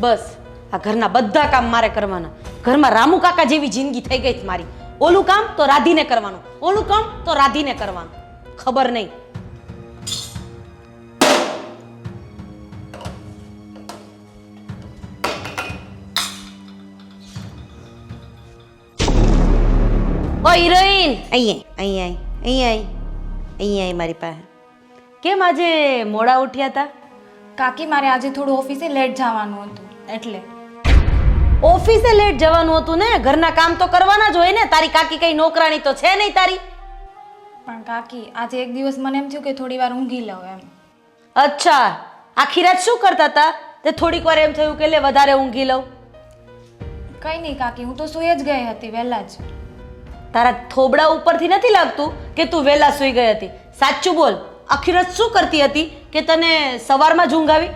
બસ આ ઘરના બધા કામ મારે કરવાના. ઘરમાં રામુ કાકા જેવી જિંદગી થઈ ગઈ છે મારી. ઓલું કામ તો રાધીને કરવાનું, ઓલું કામ તો રાધીને કરવાનું. ખબર નહીં. ઓ હિરોઈન, અહીંયા મારી પાસે. કેમ આજે મોડા ઉઠ્યા હતા? કાકી મારે આજે થોડું ઓફિસે લેટ જવાનું હતું એટલે. ઓફિસે લેટ જવાનું હતું ને? ઘરના કામ તો કરવાના જ હોય ને. તારી કાકી કઈ નોકરાણી તો છે નહીં તારી. પણ કાકી આજે એક દિવસ મને એમ થયું કે થોડી વાર ઊંઘી લઉં એમ. અચ્છા, આખી રાત શું કરતા હતા? તે થોડીક વાર એમ થયું કે લે વધારે ઊંઘી લઉં. કંઈ નહીં કાકી, હું તો સૂઈ જ ગઈ હતી વહેલા જ. તારા થોબડા ઉપરથી નથી લાગતું કે તું વહેલા સૂઈ ગઈ હતી. સાચું બોલ, આખી રાત શું કરતી હતી કે તને સવારમાં જ ઊંઘ આવી?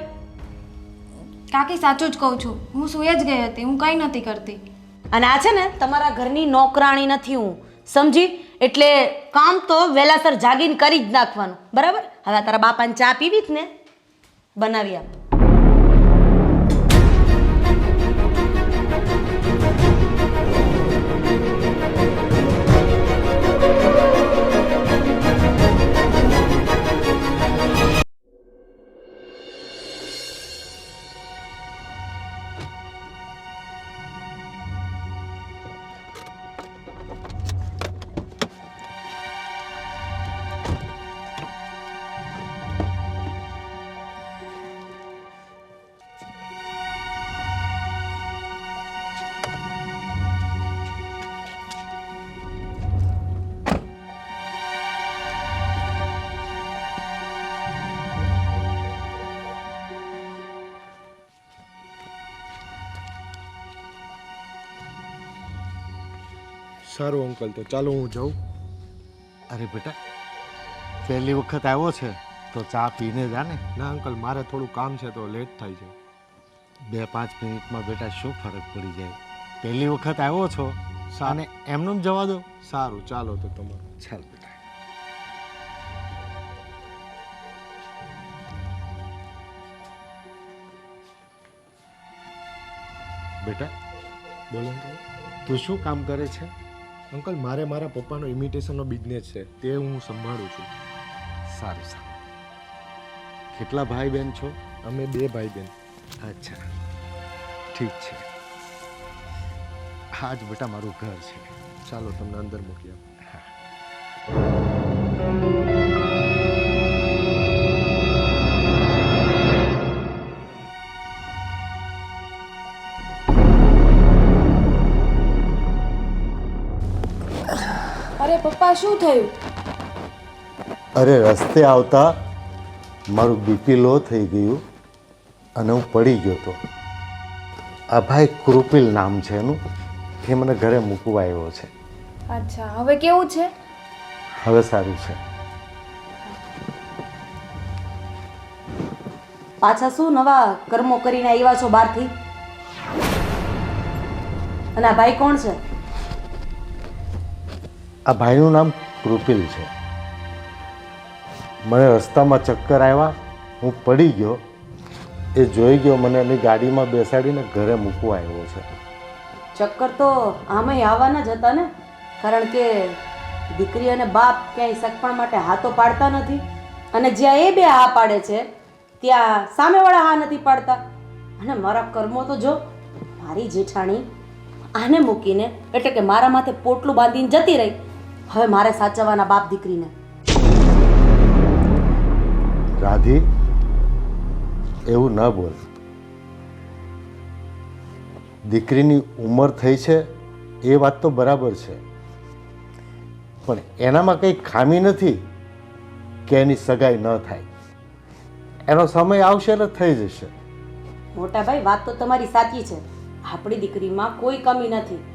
કાકી સાચું જ કહું છું, હું સૂઈ જ ગઈ હતી, હું કંઈ નથી કરતી. અને આ છે ને તમારા ઘરની નોકરાણી નથી હું, સમજી? એટલે કામ તો વહેલાસર જાગીને કરી જ નાખવાનું, બરાબર? હવે તારા બાપાને ચા પીવી જ ને, બનાવી આપ. સારું અંકલ, તો ચાલો હું જાઉં. અરે બેટા, પહેલી વખત આવ્યો છે તો ચા પીને જા ને. ના અંકલ, મારે થોડું કામ છે તો લેટ થાય છે. 2-5 મિનિટમાં બેટા શું ફરક પડી જાય? પહેલી વખત આવ્યો છો અને એમનું જવા દો. સારું, ચાલો તો તમારું. ચાલ બેટા. બેટા બોલો અંકલ. તું શું કામ કરે છે? અંકલ, મારે મારા પપ્પાનો ઇમિટેશનનો બિઝનેસ છે, તે હું સંભાળું છું. સારું સારું. કેટલા ભાઈ બહેન છો? અમે 2 ભાઈ બહેન. અચ્છા, ઠીક છે. હા જ બેટા મારું ઘર છે. ચાલો તમને અંદર મૂકી આપું. અરે પપ્પા, શું થયું? અરે રસ્તે આવતા મારું બીપી લો થઈ ગયું અને હું પડી ગયો હતો. આ ભાઈ કૃપિલ નામ છે એનું, એ મને ઘરે મૂકવા આવ્યો છે. અચ્છા, હવે કેવું છે? હવે સારું છે. પાછા શું નવા કર્મો કરીને આવ્યા છો બહારથી? અને આ ભાઈ કોણ છે? આ ભાઈનું નામ કૃપિલ છે. મને રસ્તામાં ચક્કર આવ્યા, હું પડી ગયો, એ જોઈ ગયો, મને એની ગાડીમાં બેસાડીને ઘરે મૂકવા આવ્યો છે. ચક્કર તો આમાંય આવવાના જ હતા ને, કારણ કે દીકરી અને બાપ ક્યાંય સગપણ માટે હાથો પાડતા નથી. અને જ્યાં એ બે હા પાડે છે ત્યાં સામેવાળા હા નથી પાડતા. અને મારા કર્મો તો જો, મારી જેઠાણી આને મૂકીને એટલે કે મારા માથે પોટલું બાંધીને જતી રહી. હવે મારે સાચવવાના બાપ દીકરીને. રાધી, એવું ન બોલ. દીકરીની ઉંમર થઈ છે એ વાત તો બરાબર છે, પણ એનામાં કંઈ ખામી નથી કે એની સગાઈ ન થાય. એનો સમય આવશે એટલે થઈ જશે. મોટા ભાઈ, વાત તો તમારી સાચી છે. આપણી દીકરીમાં કોઈ કમી નથી,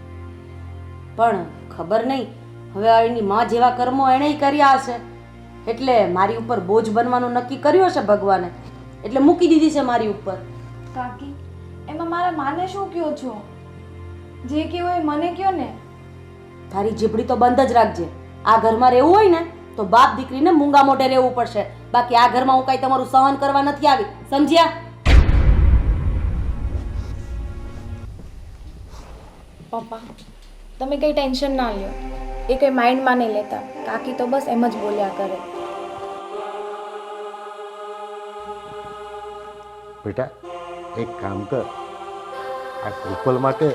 પણ ખબર નહીં હવે એની માં જેવા કર્મો એણે કર્યા હશે એટલે મારી ઉપર બોજ બનવાનું નક્કી કર્યું હશે ભગવાને, એટલે મૂકી દીધી છે મારી ઉપર. કાકી, એમાં મારા માને શું કહો છો? જે કહો એ મને કહો ને. તારી જીભડી તો બંધ જ રાખજે. આ ઘરમાં રહેવું હોય ને તો બાપ દીકરીને મૂંગા મોઢે રહેવું પડશે. બાકી આ ઘરમાં હું કાંઈ તમારું સહન કરવા નથી આવી, સમજ્યા? પપ્પા તમે કંઈ ટેન્શન ના લ્યો, એ કંઈ માઇન્ડમાં નહીં લેતા. કાકી તો બસ એમ જ બોલ્યા કરે. બેટા એક કામ કર, આ કૃપલ માટે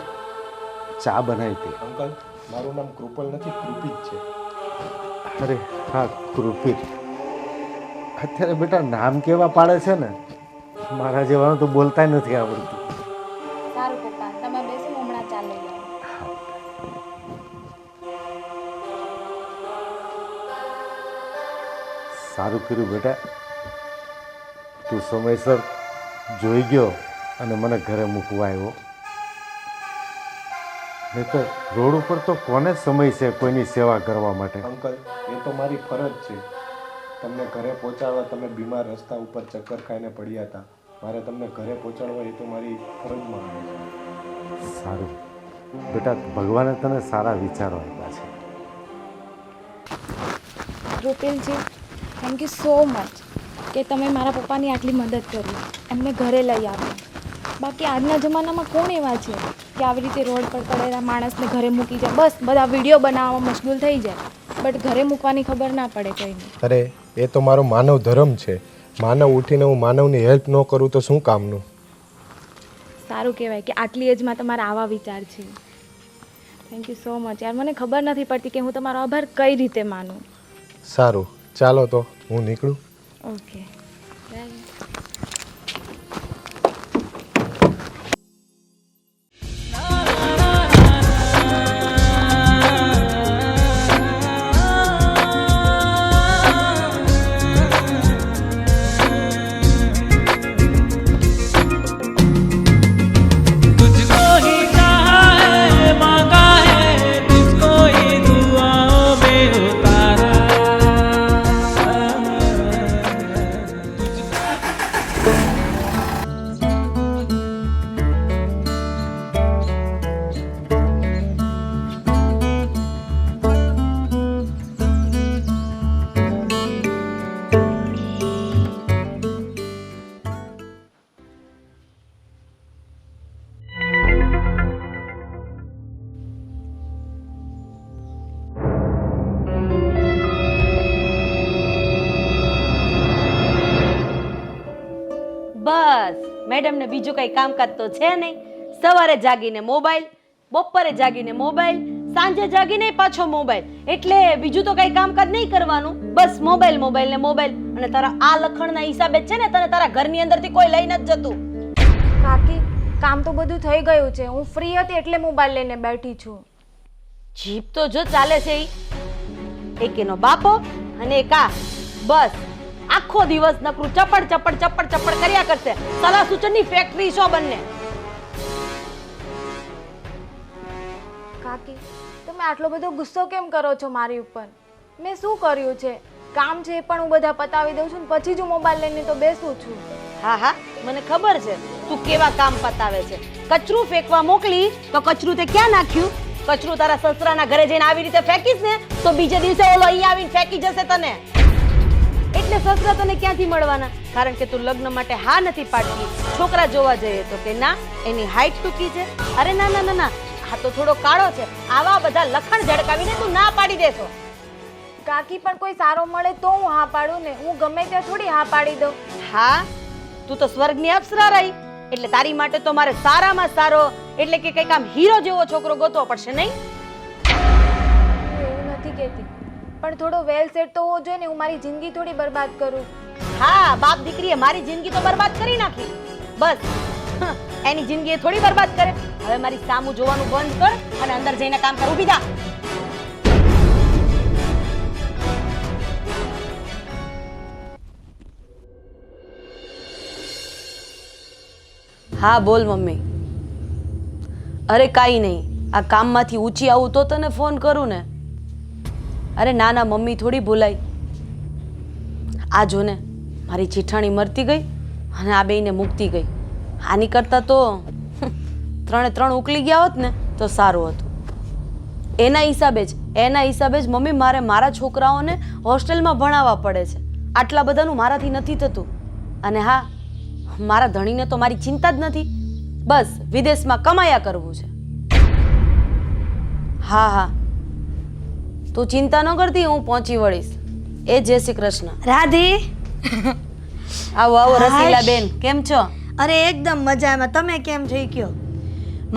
ચા બનાવી દે. અંકલ, મારું નામ કૃપલ નથી, કૃપિત છે. અરે હા, કૃપિત. અત્યારે બેટા નામ કેવા પાડે છે ને, મારા જેવાનું તો બોલતા નથી આવડતું. સારું પપ્પા, તમે બેસો, હું હમણાં ચા લઈ આવું. સારું કર્યું બેટા, તું સમયસર જોઈ ગયો અને મને ઘરે મૂકવા આવ્યો. નહીં તો રોડ ઉપર તો કોને સમય છે કોઈની સેવા કરવા માટે? અંકલ, એ તો મારી ફરજ છે. તમને ઘરે પહોંચાડવા, તમે બીમાર રસ્તા ઉપર ચક્કર ખાઈને પડ્યા હતા, મારે તમને ઘરે પહોંચાડવા, એ તો મારી ફરજમાં આવે છે. સારું બેટા, ભગવાને તને સારા વિચારો આપ્યા છે. રૂપિલજી, થેન્ક યુ સો મચ કે તમે મારા પપ્પાની આટલી મદદ કરી, એમને ઘરે લઈ આવ્યા. બાકી આજના જમાનામાં કોણ એવા છે કે આવી રીતે રોડ પર પડેલા માણસને ઘરે મૂકી જાય? બસ બધા વિડીયો બનાવવામાં મશગુલ થઈ જાય, બટ ઘરે મૂકવાની ખબર ના પડે કોઈને. અરે એ તો મારો માનવ ધર્મ છે. માનવ ઉઠીને હું માનવની હેલ્પ ન કરું તો શું કામનું? સારું કહેવાય કે આટલી એજમાં તમારા આવા વિચાર છે. થેન્ક યુ સો મચ યાર, મને ખબર નથી પડતી કે હું તમારો આભાર કઈ રીતે માનું. સારું, ચાલો તો હું નીકળું. Okay bye. બસ મેડમને બીજું કઈ કામકાજ તો છે નહીં. સવારે જાગીને મોબાઈલ, બપોરે જાગીને મોબાઈલ, સાંજે જાગીને પાછો મોબાઈલ. એટલે બીજું તો કઈ કામકાજ નહીં કરવાનું, બસ મોબાઈલ મોબાઈલ ને મોબાઈલ. અને તારા આ લખણના હિસાબે છે ને તને તારા ઘરની અંદરથી કોઈ લઈ નથી જતું. કાકી, કામ તો બધું થઈ ગયું છે, હું ફ્રી હતી એટલે મોબાઈલ લઈને બેઠી છું. જીપ તો જો ચાલે છે ઈ એક એનો બાપો અને એક આ, બસ આખો દિવસ નકરું ચપડ ચપડ ચપડ ચપડ કર્યા કરશે. સલાહ સૂચનની ફેક્ટરી છો બંને. કાકી, તમે આટલો બધો ગુસ્સો કેમ કરો છો મારી ઉપર? મેં શું કર્યું છે? કામ છે એ પણ હું બધા પતાવી દઉં છું ને પછી જ હું મોબાઈલ લઈને તો બેસું છું. હા હા, મને ખબર છે તું કેવા કામ પતાવે છે. કચરું ફેંકવા મોકલી તો કચરું તે ક્યાં નાખ્યું? કચરું તારા સસરાના ઘરે જઈને આવી રીતે ફેંકીશ ને તો બીજે દિવસે ઓલો અહીંયા આવીને ફેંકી જશે તને. એટલે સસરા તને ક્યાંથી મળવાના? કારણ કે તું લગ્ન માટે હા નથી પાડતી. છોકરા જોવા જઈએ તો કે ના, એની હાઈટ ટૂંકી છે. અરે ના ના ના ના, આ તો થોડો કાળો છે. આવા બધા લખણ ઝડકાવીને તું ના પાડી દેશો. કાકી, પણ કોઈ સારો મળે તો હું હા પાડું ને, હું ગમે ત્યાં થોડી હા પાડી દઉં. હા, તું તો સ્વર્ગની અપ્સરા રહી, એટલે તારી માટે તો મારે સારામાં સારો એટલે કે કંઈક આમ હીરો જેવો છોકરો ગોતવો પડશે નહીં? એવું નથી કહેતી, પણ થોડો વેલ સેટ તો હોવો જોઈએ ને. હું મારી જિંદગી થોડી બરબાદ કરું. હા, બાપ દીકરીએ મારી જિંદગી તો બરબાદ કરી નાખી. બસ એની જિંદગી એ થોડી બરબાદ કરે. હવે મારી સામું જોવાનું બંધ કર અને અંદર જઈને કામ કર. ઊભી થા. હા બોલ મમ્મી. અરે કાંઈ નહીં, આ કામમાંથી ઊંચી આવું તો તને ફોન કરું ને. અરે ના ના મમ્મી, થોડી ભૂલાઈ. આ જો ને, મારી જેઠાણી મરતી ગઈ અને આ બેયને મૂકતી ગઈ. આની કરતાં તો 3 ઉકલી ગયા હોત ને તો સારું હતું. એના હિસાબે જ મમ્મી મારે મારા છોકરાઓને હોસ્ટેલમાં ભણાવવા પડે છે. આટલા બધાનું મારાથી નથી થતું. અને હા, મારા ધણીને તો મારી ચિંતા જ નથી. બસ વિદેશમાં કમાયા કરવું છે. હા હા, તું ચિંતા ન કરતી, હું પહોંચી વળીશ. એ જય શ્રી કૃષ્ણ. રાધી, આવો આવો રસીલાબેન, કેમ છો? અરે એકદમ મજામાં. તમે કેમ થઈ ગયો?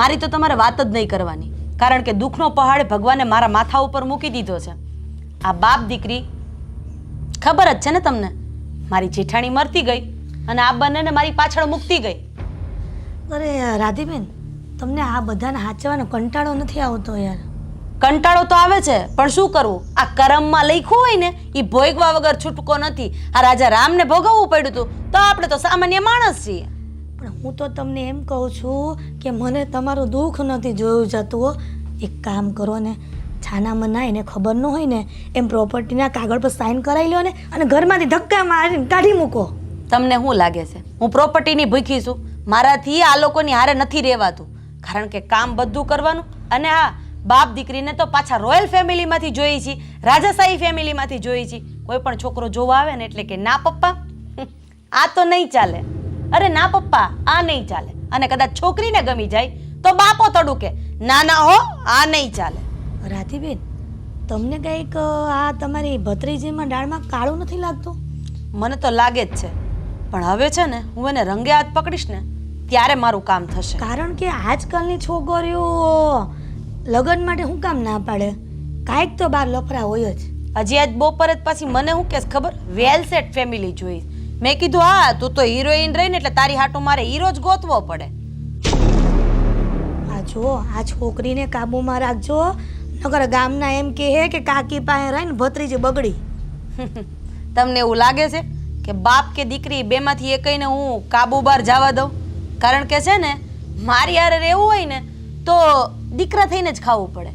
મારી તો તમારે વાત જ નહીં કરવાની, કારણ કે દુઃખનો પહાડ ભગવાને મારા માથા ઉપર મૂકી દીધો છે. આ બાપ દીકરી, ખબર જ છે ને તમને, મારી જેઠાણી મરતી ગઈ અને આ બંનેને મારી પાછળ મૂકતી ગઈ. અરે રાધીબેન, તમને આ બધાને હાચવાનો કંટાળો નથી આવતો યાર? કંટાળો તો આવે છે, પણ શું કરવું? આ કરમમાં લખ્યું હોય ને એ ભોગવા વગર છૂટકો નથી. આ રાજા રામને ભોગવવું પડ્યું હતું, તો આપણે તો સામાન્ય માણસ છીએ. પણ હું તો તમને એમ કહું છું કે મને તમારું દુઃખ નથી જોયું જતું. એક કામ કરો ને, છાના મનાઈને ખબર ન હોય ને એમ પ્રોપર્ટીના કાગળ પર સાઇન કરાવી લો ને અને ઘરમાંથી ધક્કા મારીને કાઢી મૂકો. તમને શું લાગે છે હું પ્રોપર્ટીની ભૂખી છું? મારાથી આ લોકોની હારે નથી રહેવાતું, કારણ કે કામ બધું કરવાનું. અને હા, બાપ દીકરીને તો પાછા રોયલ ફેમિલીમાંથી જોઈએ છીએ, રાજાશાહી ફેમિલીમાંથી જોઈએ છીએ. કોઈ પણ છોકરો જોવા આવે ને એટલે કે ના પપ્પા આ તો નહીં ચાલે, અરે ના પપ્પા આ નહીં ચાલે. અને કદાચ છોકરીને ગમી જાય તો બાપો તડુકે, ના ના હો આ નહીં ચાલે. રાધીબેન, તમને કંઈક આ તમારી ભત્રીજીમાં દાળમાં કાળું નથી લાગતું? મને તો લાગે જ છે, પણ હવે છે ને હું એને રંગે હાથ પકડીશ ને ત્યારે મારું કામ થશે. કારણ કે આજકાલની છોકરીઓ લગ્ન માટે શું કામ ના પાડે? કાંઈક તો બાર લફરા હોય જ. હજી આજ બપોરે જ પાછી મને શું કેસ ખબર, વેલ સેટ ફેમિલી જોઈશ. મેં કીધું હા, તું તો હિરોઈન રહીને એટલે તારી હાટું મારે હીરો જ ગોતવો પડે. આ જો, આ છોકરીને કાબુમાં રાખજો, નકર ગામના એમ કહે કે કાકી પાસે રહીને ભત્રીજી બગડી. તમને એવું લાગે છે કે બાપ કે દીકરી બેમાંથી એકઈને હું કાબુ બહાર જવા દઉં? કારણ કે છે ને, મારી હારે રહેવું હોય ને તો દીકરા થઈને જ ખાવું પડે.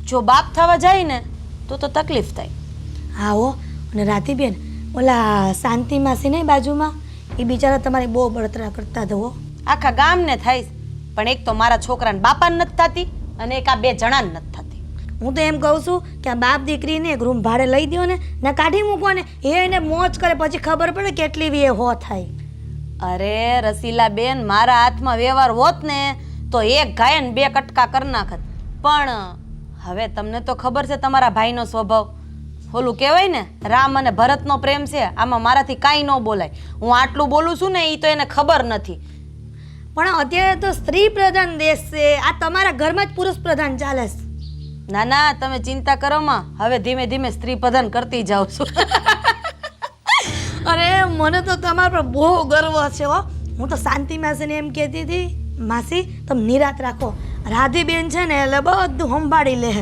જો બાપ થવા જાય ને તો તકલીફ થાય. હા હો. અને રાધીબેન, ઓલા શાંતિ માસી નહીં બાજુમાં, એ બિચારા તમારી બહુ બળતરા કરતા દો. આખા ગામને થાય, પણ એક તો મારા છોકરાને બાપાને નથી થતી અને એક આ બે જણાને નથી થતી. હું તો એમ કહું છું કે આ બાપ દીકરીને એક રૂમ ભાડે લઈ દો ને કાઢી મૂકો ને, એને મોજ કરે, પછી ખબર પડે કેટલી વી હો થાય. અરે રસીલા બેન, મારા હાથમાં વ્યવહાર હોત ને તો એક ગાય ને બે કટકા કરી નાખત. પણ હવે તમને તો ખબર છે તમારા ભાઈનો સ્વભાવ. ઓલું કહેવાય ને, રામ અને ભરતનો પ્રેમ છે, આમાં મારાથી કાંઈ ન બોલાય. હું આટલું બોલું છું ને એ તો એને ખબર નથી. પણ અત્યારે તો સ્ત્રી પ્રધાન દેશ છે, આ તમારા ઘરમાં જ પુરુષ પ્રધાન ચાલે છે. ના ના, તમે ચિંતા કરો માં, હવે ધીમે ધીમે સ્ત્રી પ્રધાન કરતી જાઉં છું. અરે મને તો તમારા પર બહુ ગર્વ છે હો. હું તો શાંતિ માસીને એમ કહેતી હતી, માસી તમે નિરાત રાખો, રાધીબેન છે ને એટલે બધું સંભાળી લે.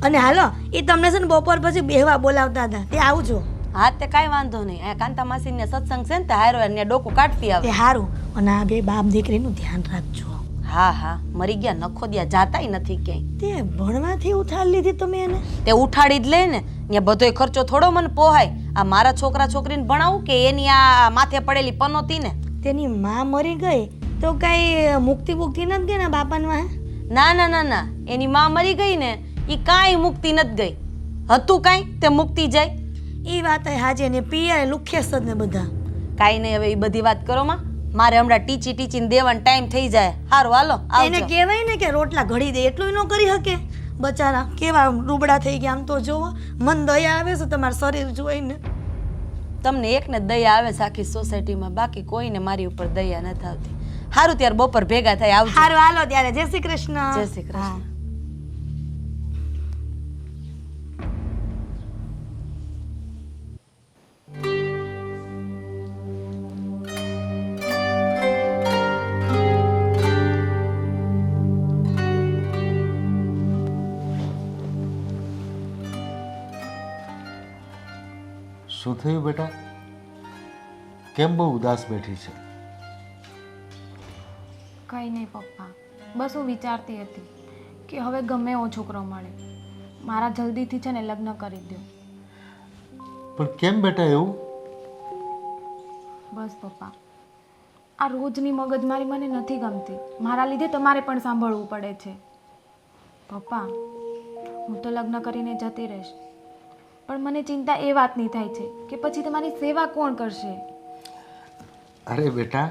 અને હાલો, એ તમને છે ને બપોર પછી બેહવા બોલાવતા હતા, તે આવજો. હા, તે કાંઈ વાંધો નહીં. આ કાંતા માસીને સત્સંગ છે ને તે હારો એને ડોકું કાઢતી આવે. તે સારું. અને આ બે બાપ દીકરીનું ધ્યાન રાખજો. હા હા, મરી ગયા નખોદિયા જાતાય નથી ક્યાંય. તે ભણવાથી ઉઠાડી લીધી તમે એને? તે ઉઠાડી જ લે ને, ત્યાં બધોય ખર્ચો થોડો મને પોહાય. આ મારા છોકરા છોકરીને ભણાવું કે એની આ માથે પડેલી પનોતી ને? તેની માં મરી ગઈ તો કઈ મુક્તિ મુક્તિ નથી ગઈ ને બાપાનમાં? ના ના ના ના, એની માં મરી ગઈ ને એ કાંઈ મુક્તિ નથી ગઈ. હતું કાંઈ તે મુક્તિ જાય? એ વાત હાજે ને, પિયર લુખ્યા જ ને બધા. કાંઈ નહીં, હવે એ બધી વાત કરો માં. મારે હમણાં ટીચીને દેવાનો ટાઈમ થઈ જાય. હારું હાલો એને આવજો. કહેવાય ને કે રોટલા ઘડી દે, એટલું ન કરી શકે બચારા. કેવા રૂબડા થઈ ગયા આમ તો જોવો. મન દયા આવે છે તમારું શરીર જોઈને. તમને એકને દયા આવે છે આખી સોસાયટીમાં, બાકી કોઈને મારી ઉપર દયા નથી આવતી. હારું, ત્યારે બપોર ભેગા થાય આવજો. હારું હાલો ત્યારે, જય શ્રી કૃષ્ણ. જય શ્રી કૃષ્ણ. શું થયું બેટા? કેમ બહુ ઉદાસ બેઠી છે? કંઈ નહીં પપ્પા, બસ હું વિચારતી હતી કે હવે ગમે એવો છોકરો મળે, મારા જલ્દીથી છે ને લગ્ન કરી દો. પણ કેમ બેટા એવું? બસ પપ્પા, આ રોજની મગજમારી મને નથી ગમતી. મારા લીધે તમારે પણ સાંભળવું પડે છે. પપ્પા, હું તો લગ્ન કરીને જતી રહીશ, પણ મને ચિંતા એ વાતની થાય છે કે પછી તમારી સેવા કોણ કરશે? અરે બેટા,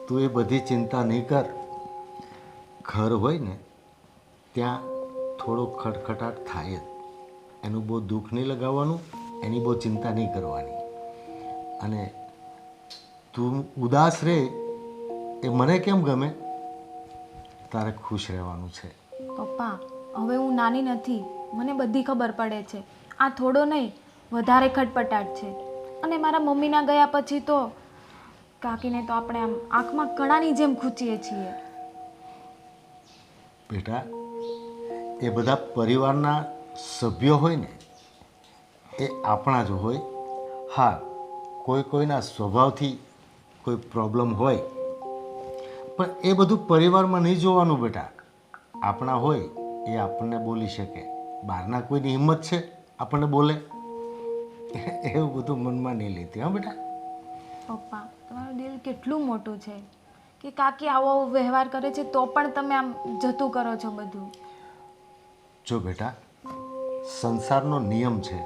તું એ બધી ચિંતા નહીં કર. ઘર હોય ને ત્યાં થોડો ખટખટાટ થાય જ. એનું બહુ દુઃખ નહીં લગાવવાનું, એની બહુ ચિંતા નહીં કરવાની. અને તું ઉદાસ રહે એ મને કેમ ગમે? તારે ખુશ રહેવાનું છે. પપ્પા હવે હું નાની નથી, મને બધી ખબર પડે છે. આ થોડો નહીં વધારે ખટપટાટ છે. અને મારા મમ્મીના ગયા પછી તો કાકીને તો આપણે આમ આંખમાં કણાની જેમ ખૂંચીએ છીએ. બેટા, એ બધા પરિવારના સભ્યો હોય ને એ આપણા જ હોય. હા, કોઈના સ્વભાવથી કોઈ પ્રોબ્લેમ હોય, પણ એ બધું પરિવારમાં નહીં જોવાનું બેટા. આપણા હોય એ આપણને બોલી શકે, બહારના કોઈની હિંમત છે આપણને બોલે? એવું બધું મનમાં નહીં લેતી. હા બેટા. પપ્પા તમારું દિલ કેટલું મોટું છે કે કાકી આવો વ્યવહાર કરે છે તો પણ તમે આમ જતું કરો છો બધું. જો બેટા, સંસારનો નિયમ છે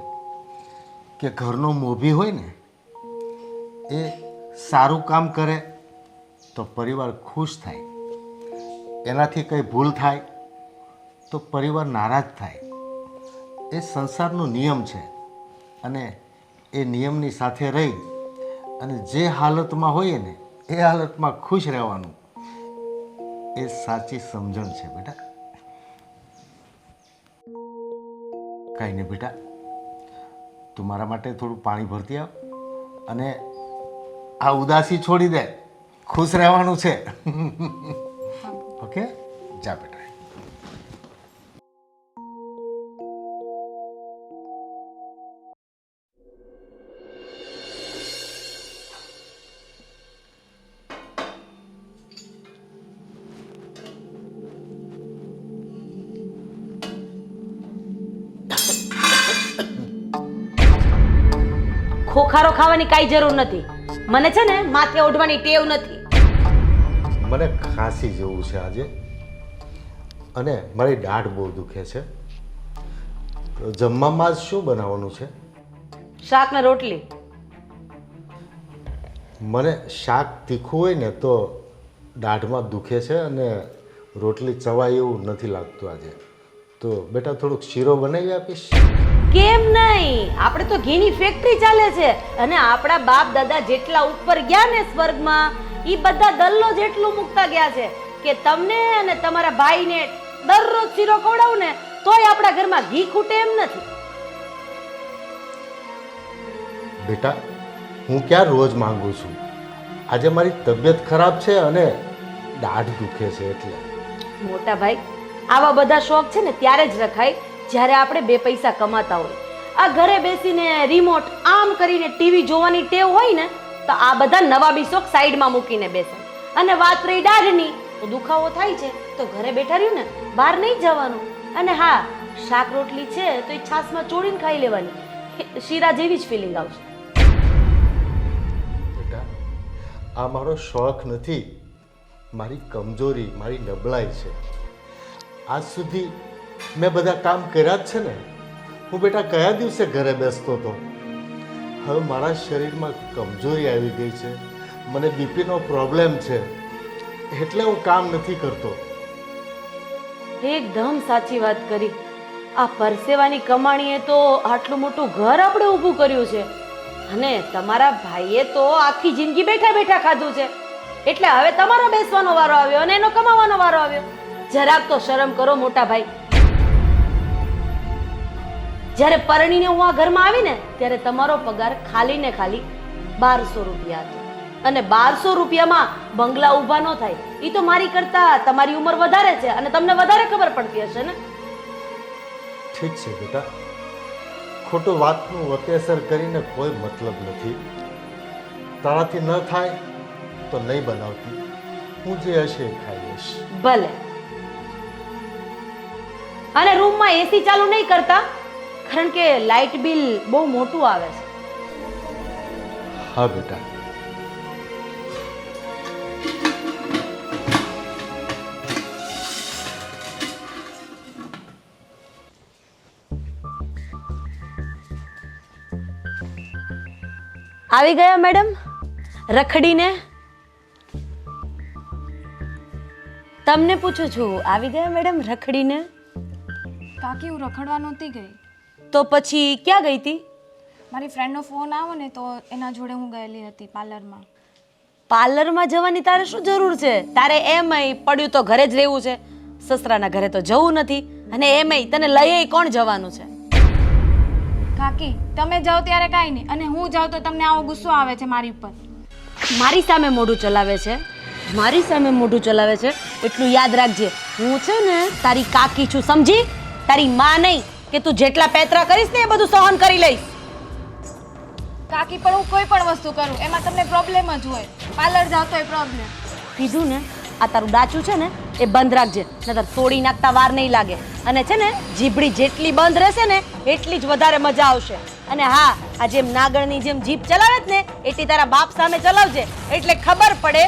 કે ઘરનો મોભી હોય ને એ સારું કામ કરે તો પરિવાર ખુશ થાય, એનાથી કંઈ ભૂલ થાય તો પરિવાર નારાજ થાય. એ સંસારનો નિયમ છે અને એ નિયમની સાથે રહી અને જે હાલતમાં હોઈએ ને એ હાલતમાં ખુશ રહેવાનું એ સાચી સમજણ છે બેટા. કાંઈ નહીં બેટા, તું મારા માટે થોડું પાણી ભરતી આવ અને આ ઉદાસી છોડી દે. ખુશ રહેવાનું છે. ઓકે, જા બેટા. ખોખારો ખાવાની કાંઈ જરૂર નથી. મને છે ને માથે ઓઢવાની ટેવ નથી. મને ખાંસી જેવું છે આજે અને મારી દાઢ બહુ દુખે છે. તો જમવામાં આજ શું બનાવવાનું છે? શાક ને રોટલી. મને શાક તીખું હોય ને તો દાઢમાં દુખે છે અને રોટલી ચવાય એવું નથી લાગતું આજે. તો બેટા થોડુંક શીરો બનાવી આપીશ? કેમ નહીં? આપણે તો ઘીની ફેક્ટરી ચાલે છે અને આપણા બાપ દાદા જેટલા ઉપર ગયા ને સ્વર્ગમાં એ બધા દલ્લો જેટલું મૂકતા ગયા છે કે તમને અને તમારા ભાઈને દરરોજ શીરો ખવડાવું ને તોય આપણા ઘરમાં ઘી ખૂટે એમ નથી. બેટા, હું ક્યાં રોજ માંગુ છું? આજે મારી તબિયત ખરાબ છે અને દાઢ દુખે છે એટલે. મોટા ભાઈ, આવા બધા શોખ છે ને ત્યારે જ રખાય જ્યારે આપણે બે પૈસા કમાતા હોય. આ ઘરે બેસીને રિમોટ આમ કરીને ટીવી જોવાની ટેવ હોય ને તો આ બધા નવાબી શોખ સાઈડમાં મૂકીને બેસે. અને વાત રહી દાઢની, તો દુખાવો થાય છે તો ઘરે બેઠા રહ્યું ને, બહાર નહીં જવાનું. અને હા, શાક રોટલી છે તો એ છાશમાં ચોળીને ખાઈ લેવાની, શીરા જેવી જ ફિલિંગ આવશે. બેટા, આ મારો શોખ નથી, મારી કમજોરી, મારી નબળાઈ છે. આજ સુધી મેં બધા કામ કર્યા જ છે ને. હું બેટા કયા દિવસે ઘરે બેસતો હતો? હવે મારા શરીરમાં કમજોરી આવી ગઈ છે, મને બીપીનો પ્રોબ્લેમ છે એટલે હું કામ નથી કરતો. એકદમ સાચી વાત કરી. આ પરસેવાની કમાણીએ તો આટલું મોટું ઘર આપણે ઊભું કર્યું છે અને તમારા ભાઈએ તો આખી જિંદગી બેઠા બેઠા ખાધું છે. એટલે હવે તમારો બેસવાનો વારો આવ્યો અને એનો કમાવાનો વારો આવ્યો. જરાક તો શરમ કરો મોટા ભાઈ. જ્યારે પરણીને હું આ ઘરમાં આવી ને ત્યારે તમારો પગાર ખાલી ને ખાલી 1200 રૂપિયા હતો અને 1200 રૂપિયામાં બંગલા ઊભા ન થાય. એ તો મારી કરતા તમારી ઉંમર વધારે છે અને તમને વધારે ખબર પડતી હશે ને. ઠીક છે બેટા, ખોટું વાતનું વતેસર કરીને કોઈ મતલબ નથી. તારાથી ન થાય તો નહીં બનાવતી, હું જે હશે એ ખાઈ લઈશ. ભલે. અને રૂમમાં એસી ચાલુ નહીં કરતા કારણ કે લાઇટ બિલ બહુ મોટું આવે છે. હા બેટા. આવી ગયા મેડમ રખડીને? તમને પૂછું છું, આવી ગયા મેડમ રખડીને? કાકી હું રખડવા નહોતી ગઈ. તો પછી ક્યાં ગઈ હતી? મારી ફ્રેન્ડનો ફોન આવ્યો ને તો એના જોડે હું ગયેલી હતી પાર્લરમાં. પાર્લરમાં જવાની તારે શું જરૂર છે? તારે એમય પડ્યું તો ઘરે જ રહેવું છે. સસરાના ઘરે તો જવું નથી, અને એમય તને લઈ કોણ જવાનું છે? કાકી તમે જાઓ ત્યારે કાંઈ નહીં, અને હું જાઉં તો તમને આવો ગુસ્સો આવે છે મારી ઉપર. મારી સામે મોઢું ચલાવે છે, મારી સામે મોઢું ચલાવે છે. એટલું યાદ રાખજે, હું છે ને તારી કાકી છું, સમજી? તારી માં નહીં કે તું જેટલા પેતરા કરીશ ને એ બધું સહન કરી લઈશ. કાકી પણ હું કોઈ પણ વસ્તુ કરું એમાં તમને પ્રોબ્લેમ જ હોય. પાર્લર જાવ તો એ પ્રોબ્લેમ. કીધું ને, આ તારું ડાચું છે ને એ બંધ રાખજે, નતર તોડી નાખતા વાર નહીં લાગે. અને છે ને જીભડી જેટલી બંધ રહેશે ને એટલી જ વધારે મજા આવશે. અને હા, આ જેમ નાગણની જેમ જીભ ચલાવે જ ને એટલી તારા બાપ સામે ચલાવજે, એટલે ખબર પડે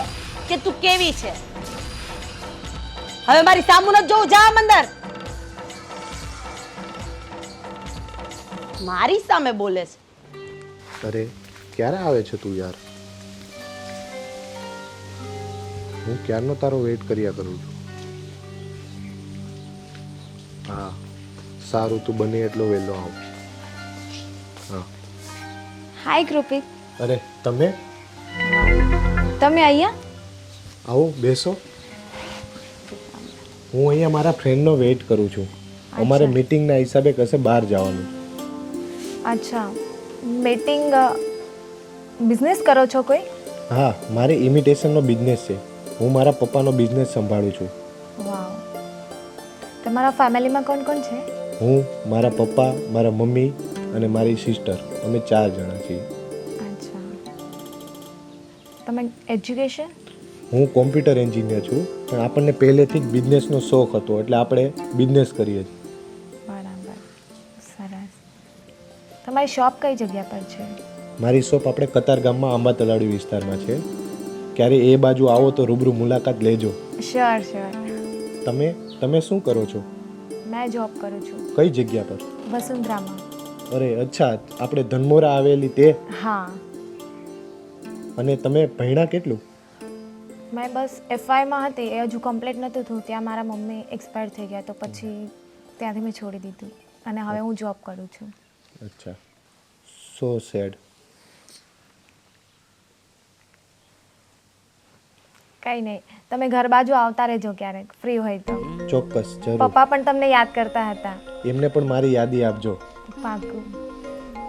કે તું કેવી છે. હવે મારી સામું નથી જોવું, જા અંદર. મારી સામે બોલે છે. અરે ક્યારે આવે છે તું યાર? હું ક્યારનો તારો વેઇટ કર્યા કરું છું. હા સારું, તું બને એટલો વહેલો આવ. હા. હાય કૃપિક, અરે તમે તમે અહીંયા? આવો બેસો. હું અહીંયા મારા ફ્રેન્ડનો વેઇટ કરું છું. અમારે મીટિંગના હિસાબે કશે બહાર જવાનું. અચ્છા, મીટિંગ બિઝનેસ કરો છો કોઈ? હા, મારે ઇમિટેશનનો બિઝનેસ છે. હું મારા પપ્પાનો બિઝનેસ સંભાળું છું. વાવ. તમારા ફેમિલીમાં કોણ કોણ છે? હું, મારા પપ્પા, મારા મમ્મી અને મારી સિસ્ટર, અમે 4 જણા છીએ. અચ્છા. તમે એજ્યુકેશન? હું કોમ્પ્યુટર એન્જિનિયર છું, પણ આપણને પહેલેથી જ બિઝનેસનો શોખ હતો, એટલે આપણે બિઝનેસ કરીએ છીએ. બરાબર, સરસ. તમારી શોપ કઈ જગ્યા પર છે? મારી શોપ આપણે કતારગામમાં આંબા તલાવડી વિસ્તારમાં છે. ક્યારે એ બાજુ આવો તો રૂબરૂ મુલાકાત લેજો. Sure sure. તમે શું કરો છો? મેં જોબ કરું છું કઈ જગ્યા પર? વસુંધરામાં. અરે અચ્છા, આપણે ધનમોરા આવેલી તે? હા. અને તમે ભણ્યા કેટલું? મેં બસ FYમાં હતી, એ હજુ કમ્પ્લીટ નહોતું થયું, ત્યાં મારા મમ્મી એક્સપાયર થઈ ગયા, તો પછી ત્યાંથી મેં છોડી દીધું, અને હવે હું જોબ કરું છું. અચ્છા, સો સેડ. કંઈ નહીં, તમે ઘર બાજુ આવતા રહેજો ક્યારેક ફ્રી હોય તો. ચોક્કસ, જરૂર. પપ્પા પણ તમને યાદ કરતા હતા. એમને પણ મારી યાદી આપજો. પાકું.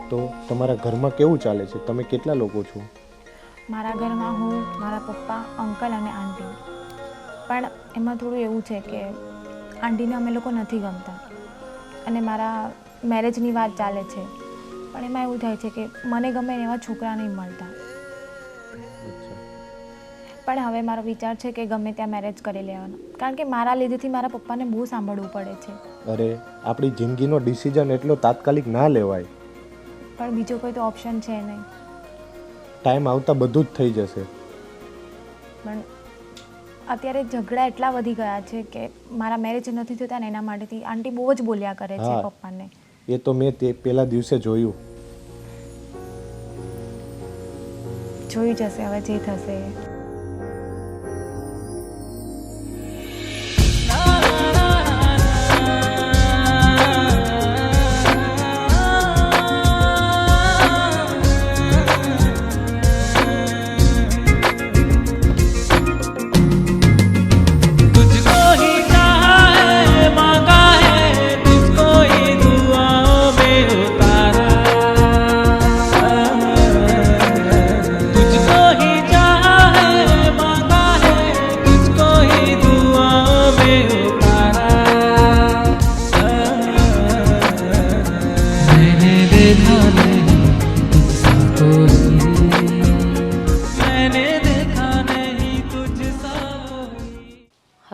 તો તમારા ઘરમાં કેવું ચાલે છે? તમે કેટલા લોકો છો? મારા ઘરમાં હું, મારા પપ્પા, અંકલ અને આંટી. પણ એમાં થોડું એવું છે કે આંટીને અમે લોકો નથી ગમતા, અને મારા મેરેજની વાત ચાલે છે, પણ એમાં એવું થાય છે કે મને ગમે એવા છોકરા નહીં મળતા. પણ હવે મારો વિચાર છે કે ગમે ત્યાં મેરેજ કરી લેવાનો, કારણ કે મારા લીધેથી મારા પપ્પાને બહુ સાંભળવું પડે છે. અરે આપણી જિંદગીનો ડિસિઝન એટલો તાત્કાલિક ના લેવાય. પણ બીજો કોઈ તો ઓપ્શન છે નહીં. ટાઈમ આવતા બધું જ થઈ જશે. પણ અત્યારે ઝઘડા એટલા વધી ગયા છે કે મારા મેરેજ નથી થતા ને એના માટેથી આંટી બહુ જ બોલ્યા કરે છે પપ્પાને. એ તો મેં તે પહેલા દિવસે જોયું. જોઈ જશે હવે જે થશે એ.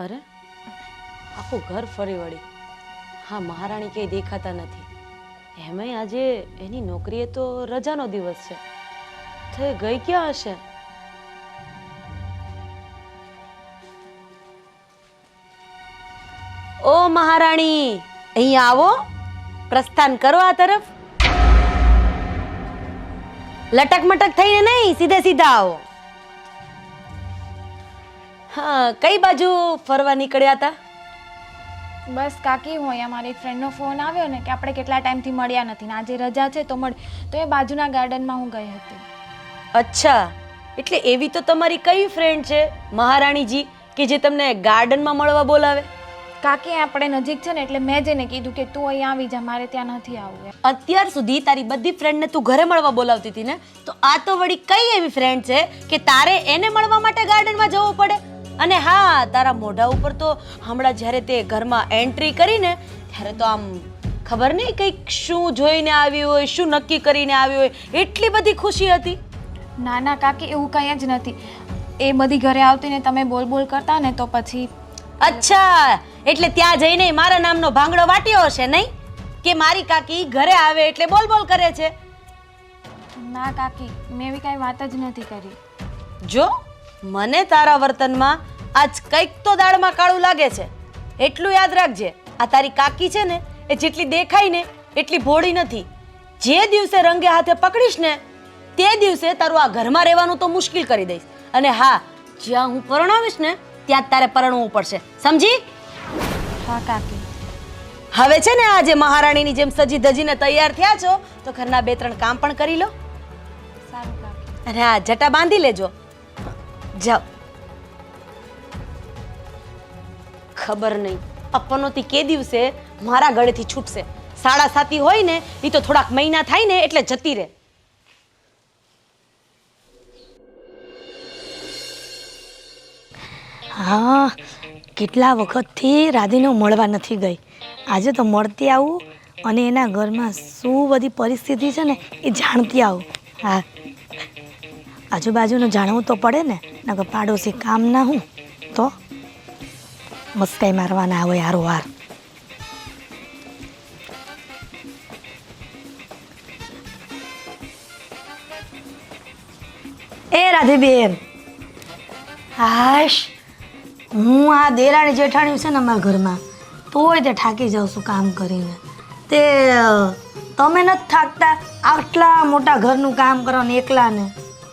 અરે આખું ઘર ફરી વળી. હા, મહારાણી ક્યાંય દેખાતા નથી. એમાંય આજે એની નોકરીએ તો રજાનો દિવસ છે. તો એ ગઈ ક્યાં હશે? ઓ મહારાણી, અહીંયા આવો, પ્રસ્થાન કરો આ તરફ. લટક મટક થઈને નહીં, સીધે સીધા આવો. હા, કઈ બાજુ ફરવા નીકળ્યા હતા? બસ કાકી હું અહીંયા મારી ફ્રેન્ડનો ફોન આવ્યો ને કે આપણે કેટલા ટાઈમથી મળ્યા નથી ને આજે રજા છે તો તો એ બાજુના ગાર્ડનમાં હું ગઈ હતી. અચ્છા, એટલે એવી તો તમારી કઈ ફ્રેન્ડ છે મહારાણીજી કે જે તમને ગાર્ડનમાં મળવા બોલાવે? કાકી આપણે નજીક છે ને એટલે મેં જઈને કીધું કે તું અહીં આવી જા, મારે ત્યાં નથી આવવું એમ. અત્યાર સુધી તારી બધી ફ્રેન્ડને તું ઘરે મળવા બોલાવતી હતી ને, તો આ તો વળી કઈ એવી ફ્રેન્ડ છે કે તારે એને મળવા માટે ગાર્ડનમાં જવું પડે? અને હા, તારા મોઢા ઉપર તો હમણાં જ્યારે તે ઘરમાં એન્ટ્રી કરીને ત્યારે તો આમ ખબર નહીં કંઈક શું જોઈને આવી હોય, શું નક્કી કરીને આવી હોય, એટલી બધી ખુશી હતી. ના ના કાકી એવું કંઈ જ નથી. એ બધી ઘરે આવતી ને તમે બોલ બોલ કરતા ને તો પછી. અચ્છા, એટલે ત્યાં જઈને મારા નામનો ભાંગડો વાટ્યો હશે નહીં કે મારી કાકી ઘરે આવે એટલે બોલ બોલ કરે છે? ના કાકી, મેં એવી કાંઈ વાત જ નથી કરી. જો મને તારા વર્તનમાં આજ કંઈક તો દાળમાં કાળું લાગે છે. એટલું યાદ રાખજે, આ તારી કાકી છે ને એ જેટલી દેખાય ને એટલી ભોળી નથી. જે દિવસે રંગે હાથે પકડીશ ને તે દિવસે તારું આ ઘરમાં રહેવાનું તો મુશ્કેલ કરી દઈશ. અને હા, જ્યાં હું પરણાવીશ ને ત્યાં જ તારે પરણવું પડશે, સમજી? હા કાકી. હવે છે ને આજે મહારાણીની જેમ સજી ધજીને તૈયાર થયા છો તો ઘરના 2-3 કામ પણ કરી લો. સારું કાકી. અને હા, જટા બાંધી લેજો. જાઓ. ખબર નહીં આ પનોતી કે દિવસે મારા ગળેથી છૂટશે. 7.5 હોય ને એ તો થોડાક મહિના થાય ને એટલે જતી રહે. હા, કેટલા વખતથી રાધીને મળવા નથી ગઈ. આજે તો મળતી આવું અને એના ઘરમાં શું બધી પરિસ્થિતિ છે ને એ જાણતી આવું. હા, આજુબાજુનું જાણવું તો પડે ને, નકર પાડોશી કામ ના હું તો મસ્કાઈ મારવાના હોય હારોહાર. એ રાધીબેન, હાશ, હું આ દેરાણી જેઠાણી છે ને અમારા ઘરમાં, તોય તે થાકી જાઉં છું કામ કરીને. તે તમે નથી થાકતા? આટલા મોટા ઘરનું કામ કરો ને એકલાને.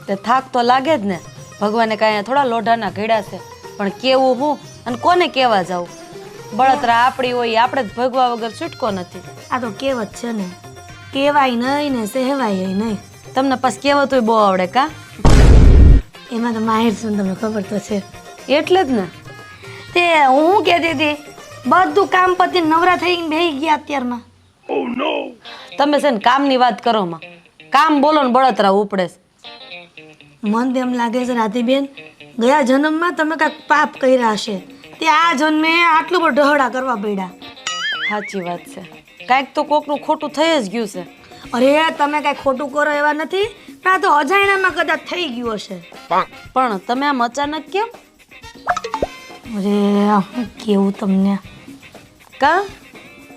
તે થાક તો લાગે જ ને. ભગવાને કાંઈ થોડા લોઢાના ઘેડા છે, પણ કેવું હું અને કોને કેવા જાઉં? બળતરા આપણી હોય, આપણે જ ભગવા વગર છૂટકો નથી. આ તો કહેવત છે ને, કહેવાય નહીં ને સહેવાય નહીં. તમને પછી કહેવતોય બહુ આવડે કા? એમાં તો માહિર છું, તમને ખબર તો છે. એટલે જ ને. તે હું કહેતી હતી, બધું કામ પતી નવરા થઈને બેસી ગયા અત્યારમાં. તમે છે ને કામની વાત કરો માં, કામ બોલો ને બળતરા ઉપડે છે. મન તેમ લાગે છે રાધીબેન, ગયા જન્મમાં તમે કાંઈક પાપ કર્યા હશે, તે આ જન્મે આટલું બધું ઢહડા કરવા પડ્યા. સાચી વાત છે, કાંઈક તો કોકનું ખોટું થઈ જ ગયું છે. અરે તમે કાંઈ ખોટું કરો એવા નથી, પણ આ તો અજાણ્યામાં કદાચ થઈ ગયું હશે. પણ તમે આમ અચાનક કેમ? અરે હું કેવું તમને, કા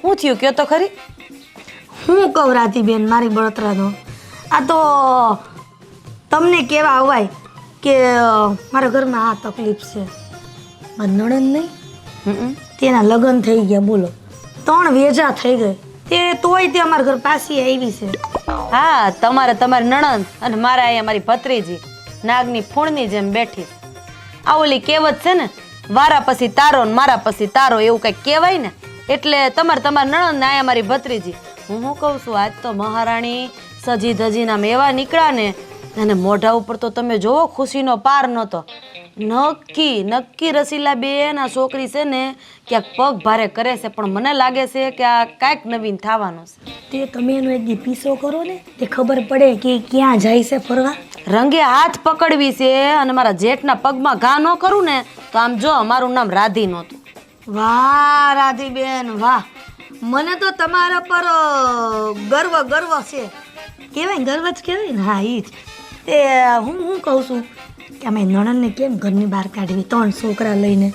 શું થયું કયો તો ખરી? હું કહું રાધીબેન, મારી બળતરાનો આ તો તમને કેવા અવાય કે મારા ઘરમાં આ તકલીફ છે. મારી નણંદ નહીં, તેના લગ્ન થઈ ગયા, બોલો 3 વેજા થઈ ગઈ, તે તોય તે અમારા ઘર પાછી આવી છે. હા, તમારે તમારી નણંદ અને મારા અહીંયા મારી ભત્રીજી નાગની ફૂણની જેમ બેઠી. આ ઓલી કહેવત છે ને, વારા પછી તારો ને મારા પછી તારો, એવું કંઈક કહેવાય ને. એટલે તમારી નણંદ ને અહીંયા મારી ભત્રીજી. હું શું કહું છું, આજ તો મહારાણી સજી ધજીના મેવા નીકળ્યા ને, અને મોઢા ઉપર તો તમે જોવો ખુશીનો પાર નહોતો. નક્કી રસીલા બેન આ છોકરી છે ને ક્યાંક પગ ભારે કરે છે, પણ મને લાગે છે કે આ કાંઈક નવીન થવાનું છે. તે તમે એનો એક દી પીસો કરો ને, તે ખબર પડે કે ક્યાં જાય છે ફરવા. રંગે હાથ પકડવી છે અને મારા જેઠના પગમાં ઘા ન કરું ને તો આમ જો મારું નામ રાધી નહોતું. વાહ રાધીબેન વાહ, મને તો તમારા પર ગર્વ છે. કહેવાય ગર્વ જ કહેવાય ને. હા એ જ. તે હું કહું છું કે અમે નણંદને કેમ ઘરની બહાર કાઢવી 3 છોકરા લઈને?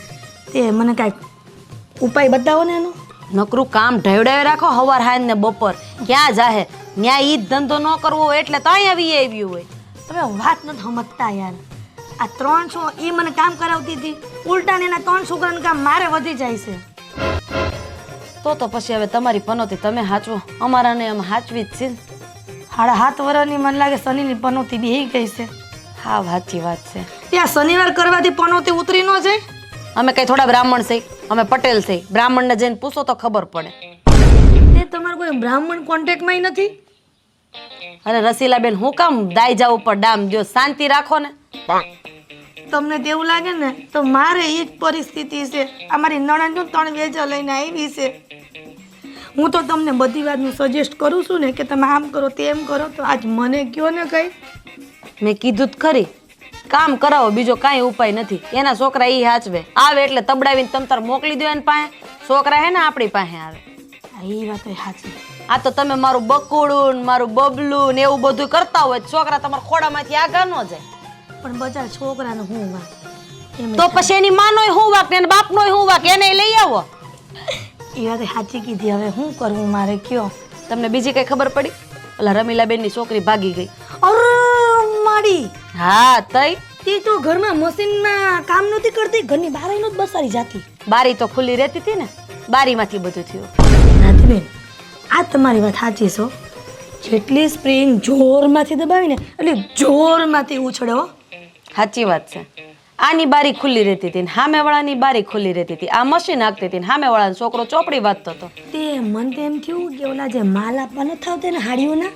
તે મને કાંઈક ઉપાય બતાવો ને એનો. નકરું કામ ઢેવડાવી રાખો હવાર હાંજ ને બપોર, ક્યાં જાહે? ન્યા ઈ જ ધંધો ન કરવો હોય એટલે તો અહીંયા આવ્યું હોય. તમે વાત નથી સમજતા યાર. આ 3 છો એ મને કામ કરાવતી હતી, ઉલટા એના 3 છોકરાનું કામ મારે વધી જાય છે. તો પછી હવે તમારી પનોતી તમે હાચવો, અમારાને એમ હાચવી જ છે. 7.5 વર્ષની મને લાગે શનિની પનોતી બી ગઈ છે. હા સાચી વાત છે. ત્યાં શનિવાર કરવાથી પનોતી ઉતરી ન જાય. અમે કઈ થોડા બ્રાહ્મણ છે, અમે પટેલ છે. બ્રાહ્મણને જઈને પૂછો તો ખબર પડે. તે તમારો કોઈ બ્રાહ્મણ કોન્ટેક્ટમાં નથી? અરે રસીલાબેન, હું કામ દાયજા ઉપર ડામ દો? શાંતિ રાખો ને. તમને તેવું લાગે ને તો મારે એ જ પરિસ્થિતિ છે. અમારી નણંદ 3 વેચા લઈને આવી છે. હું તો તમને બધી વાતનું સજેસ્ટ કરું છું ને કે તમે આમ કરો તેમ કરો, તો આજ મને કયો ને કંઈ. મેં કીધું જ ખરી, કામ કરાવો, બીજો કાંઈ ઉપાય નથી. એના છોકરા એ હાચવે, આવે એટલે તબડાવીને તમ તાર મોકલી દો એને પાસે. છોકરા હે ને આપણી પાસે આવે. એ વાત સાચી. આ તો તમે મારું બકુડું ને મારું બબલું ને એવું બધું કરતા હોય, છોકરા તમારા ખોડામાંથી આગળ ન જાય. પણ બચારા છોકરાને હું વાત એમ તો પછી એની માનોય હું વાક ને એના બાપનોય હું વાક, એને લઈ આવો. એ વાત સાચી કીધી. હવે શું કરવું મારે કયો? તમને બીજી કઈ ખબર પડી? ઓલા રમીલાબેન ની છોકરી ભાગી ગઈ. અરે માડી, હા તઈ તે તો ઘરમાં મશીનમાં કામ નહોતી કરતી, ઘરની બહાર જ બસારી જાતી. બારી તો ખુલ્લી રહેતી હતી ને, બારીમાંથી બધું થયું. નાથબેન, આ તમારી વાત સાચી છો. જેટલી સ્પ્રિંગ જોરમાંથી દબાવીને એટલે જોરમાંથી ઉછળે હો. સાચી વાત છે. આની બારી ખુલ્લી રહેતી હતી, સામે વાળાની બારી ખુલ્લી રહેતી હતી. આ મશીન હાંકતી હતી, સામે વાળાનો છોકરો ચોપડી વાંચતો હતો. તે મન તો એમ થયું કે ઓલા જે માલ આપવા ન થાવતે ને હાડીઓના,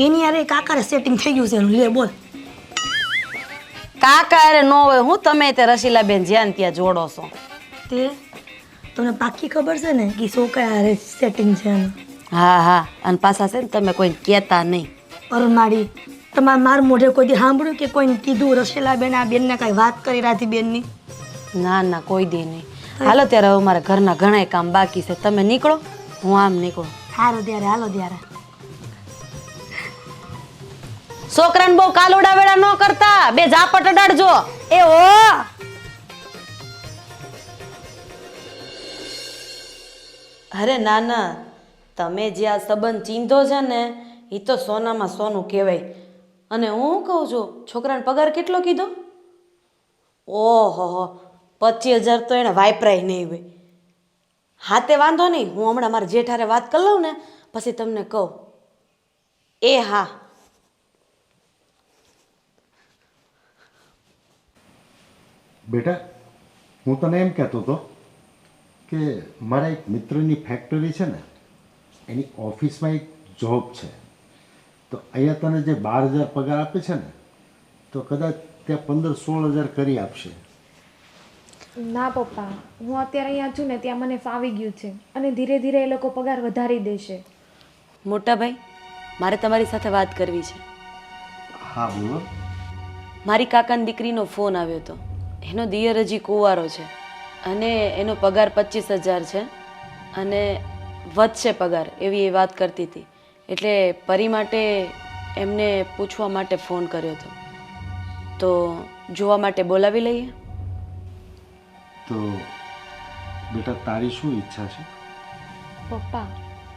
એની યારે કાકારે સેટિંગ થઈ ગયું છે એનું. લે બોલ. કાકા અરે ન હોય, હું તમે તે રસીલાબેન જ્યાં ત્યાં જોડો છો. તે તમને પાકી ખબર છે ને કે છોકરા હારે સેટિંગ છે એનું? હા હા, અને પાછા છે ને તમે કોઈને કહેતા નહીં. અરમાડી, તમારે માર મોઢે કોઈ દી સાંભળ્યું કે કોઈને કીધું રસીલાબેન આ બેનને કાંઈ વાત કરી રાધીબેનની? ના ના, કોઈ દી નહીં. હાલો ત્યારે હવે મારા ઘરના ઘણા કામ બાકી છે. તમે નીકળો, હું આમ નીકળું. સારું ત્યારે, હાલો ત્યારે. છોકરાને બહુ કાલોડા વેળા ન કરતા, બે ઝાપટ અડાડજો. એ ઓ અરે ના ના, તમે જે આ સંબંધ ચીંધો છે ને એ તો સોનામાં સોનું કહેવાય. અને હું કહું છું, છોકરાને પગાર કેટલો કીધો? ઓહો, 25,000 તો એને વાપરાય નહીં હોય. હા તે વાંધો નહીં, હું હમણાં મારા જેઠારે વાત કરી લઉં ને પછી તમને કહું. એ હા. બેટા, હું તને એમ કહેતો હતો કે મારા એક મિત્રની ફેક્ટરી છે ને, એની ઓફિસમાં એક જોબ છે. તો અહીંયા તને જે 12,000 પગાર આપે છે ને, તો કદાચ ત્યાં 15-16,000 કરી આપશે. ના પપ્પા, હું અત્યારે અહીંયા છું ને ત્યાં મને ફાવી ગયું છે અને ધીરે ધીરે એ લોકો પગાર વધારી દેશે. મોટા ભાઈ, મારે તમારી સાથે વાત કરવી છે. હા બોલો. મારી કાકાની દીકરીનો ફોન આવ્યો હતો. એનો દિયર હજી કુંવારો છે અને એનો પગાર 25,000 છે અને વધશે પગાર, એવી એ વાત કરતી હતી. એટલે પરી માટે એમને પૂછવા માટે ફોન કર્યો હતો. તો જોવા માટે બોલાવી લઈએ? તો બેટા, તારી શું ઈચ્છા છે? પપ્પા,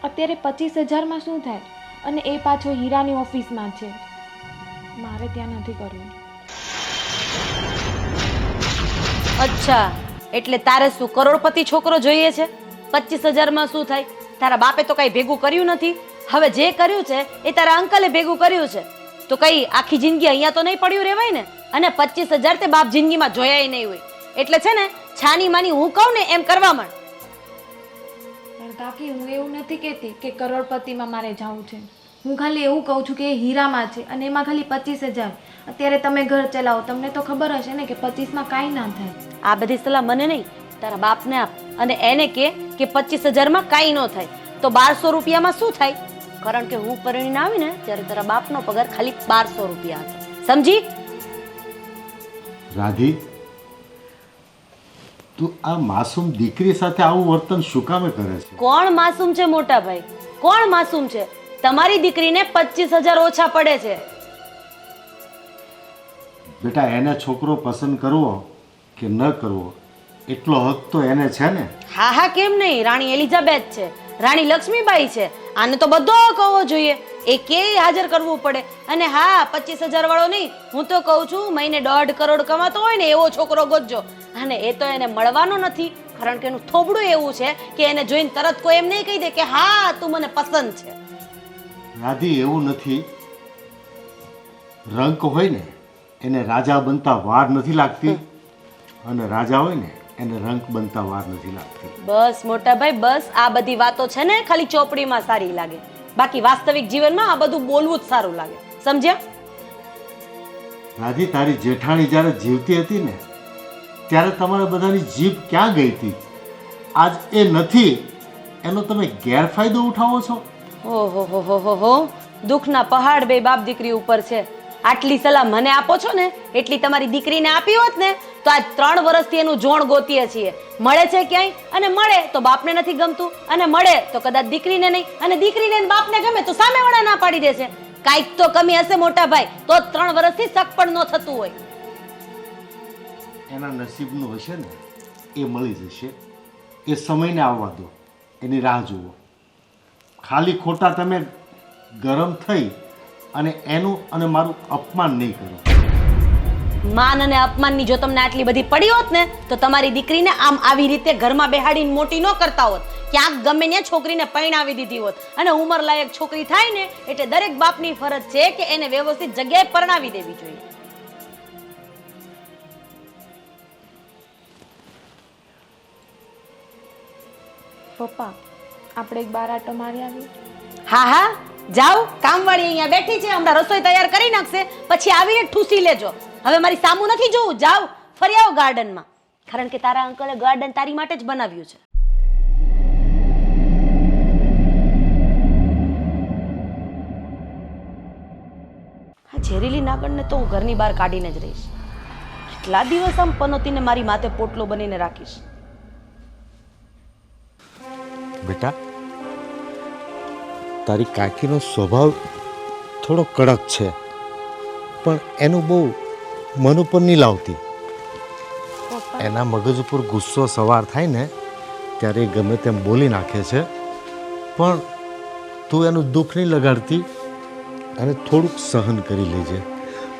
અત્યારે 25,000માં શું થાય? અને એ પાછો હીરાની ઓફિસમાં છે. મારે ત્યાં નથી કરવું. અચ્છા, એટલે તારે શું કરોડપતિ છોકરો જોઈએ છે? 25,000માં શું થાય? તારા બાપે તો કઈ ભેગું કર્યું નથી. હવે જે કર્યું છે એ તારા અંકલે ભેગું કર્યું છે. તો કઈ આખી જિંદગી અહીંયા તો નહીં પડ્યું રહેવાય ને. અને 25,000 તે બાપ જિંદગીમાં જોયા નહીં હોય. એટલે છે ને, છાની માની હું કહું ને એમ કરવા માંડ. પણ કાકી, હું એવું નથી કહેતી કે કરોડપતિમાં મારે જવું છે. હું ખાલી એવું કહું છું કે એ હીરામાં છે અને એમાં ખાલી 25,000. અત્યારે તમે ઘર ચલાવો, તમને તો ખબર હશે ને કે 25માં કાંઈ ના થાય. આ બધી સલાહ મને નહીં, તારા બાપને આપ અને એને કે 25,000માં કાંઈ ન થાય. તો 1,200 રૂપિયામાં શું થાય? કારણ કે હું પરણીને આવી ને ત્યારે તારા બાપનો પગાર ખાલી 1,200 રૂપિયા હતો. સમજી? રાધી, તું આ માસૂમ દીકરી સાથે આવું વર્તન શું કામે કરે છે? કોણ માસૂમ છે મોટા ભાઈ? કોણ માસૂમ છે? તમારી દીકરીને 25,000 ઓછા પડે છે. બેટા, એને છોકરો પસંદ કરવો કે ન કરવો એટલો હક તો એને છે ને. હા હા, કેમ નહીં? રાણી એલિઝાબેથ છે, રાણી લક્ષ્મીબાઈ છે. આને તો બધો હક હોવો જોઈએ. એ કે હાજર કરવું પડે. અને હા, 25,000 વાળો નહીં, હું તો કહું છું મહિને 1.5 કરોડ કમાતો હોય ને એવો છોકરો ગોતજો. અને એ તો એને મળવાનો નથી, કારણ કે એનું થોબડું એવું છે કે એને જોઈને તરત કોઈ એમ નહીં કહી દે કે હા તું મને પસંદ છે. રાધી, એવું નથી. રંક હોય ને એને રાજા બનતા વાર નથી લાગતી, અને રાજા હોય ને એને રંગ બનતા વાર નથી લાગતી. બસ મોટા ભાઈ બસ, આ બધી વાતો છે ને ખાલી ચોપડીમાં સારી લાગે, બાકી વાસ્તવિક જીવનમાં આ બધું બોલવું જ સારું લાગે, સમજ્યા? રાધી, તારી જેઠાણી જ્યારે જીવતી હતી ને ત્યારે તમારા બધાની જીભ ક્યાં ગઈ હતી? આજ એ નથી એનો તમે ગેરફાયદો ઉઠાવો છો. ઓહો હો હો હો હો, દુઃખના પહાડ બે બાપ દીકરી ઉપર છે. આટલી સલાહ મને આપો છો ને એટલી તમારી દીકરીને આપી હોત ને તો આજ 3 વર્ષથી એનું જોણ ગોતીએ છીએ. મળે છે ક્યાંય? અને મળે તો બાપને નથી ગમતું, અને મળે તો કદાચ દીકરીને નહીં, અને દીકરીને બાપને ગમે તો સામેવાળા ના પાડી દેશે. કાંઈક તો કમી હશે મોટા ભાઈ, તો જ 3 વર્ષથી શક પણ ન થતું હોય. એના નસીબનું હશે ને એ મળી જશે. એ સમયને આવવા દો, એની રાહ જુઓ. ખાલી ખોટા તમે ગરમ થઈ અને એનું અને મારું અપમાન નહીં કરો. માન અને અપમાનની જો તમને આટલી બધી પડી હોત ને તો તમારી દીકરીને આમ આવી રીતે ઘરમાં બેહાડીને મોટી ન કરતા હોત, ક્યાંક ગમે ત્યાં છોકરીને પરણાવી દીધી હોત. અને ઉંમરલાયક છોકરી થાય ને એટલે દરેક બાપની ફરજ છે કે એને વ્યવસ્થિત જગ્યાએ પરણાવી દેવી જોઈએ. પપ્પા, આપણે એક બાર આટો મારી આવી. હા હા જાઓ, કામવાળી અહીંયા બેઠી છે, હમણાં રસોઈ તૈયાર કરી નાખશે, પછી આવીને ઠૂસી લેજો. હવે મારી સામું નથી જોવું, જાઓ ફરી આવો ગાર્ડનમાં, કારણ કે તારા અંકલે ગાર્ડન તારી માટે જ બનાવ્યું છે. હા, ઝેરીલી નાગણને તો હું ઘરની બહાર કાઢીને જ રહીશ. કેટલા દિવસ આમ પનોતીને મારી માથે પોટલો બનીને રાખીશ. બેટા, તારી કાકીનો સ્વભાવ થોડો કડક છે, પણ એનું બહુ મન ઉપર નહીં લાવતી. પપ્પા, એના મગજ ઉપર ગુસ્સો સવાર થાય ને ત્યારે એ ગમે તેમ બોલી નાખે છે, પણ તું એનું દુઃખ નહીં લગાડતી અને થોડુંક સહન કરી લેજે.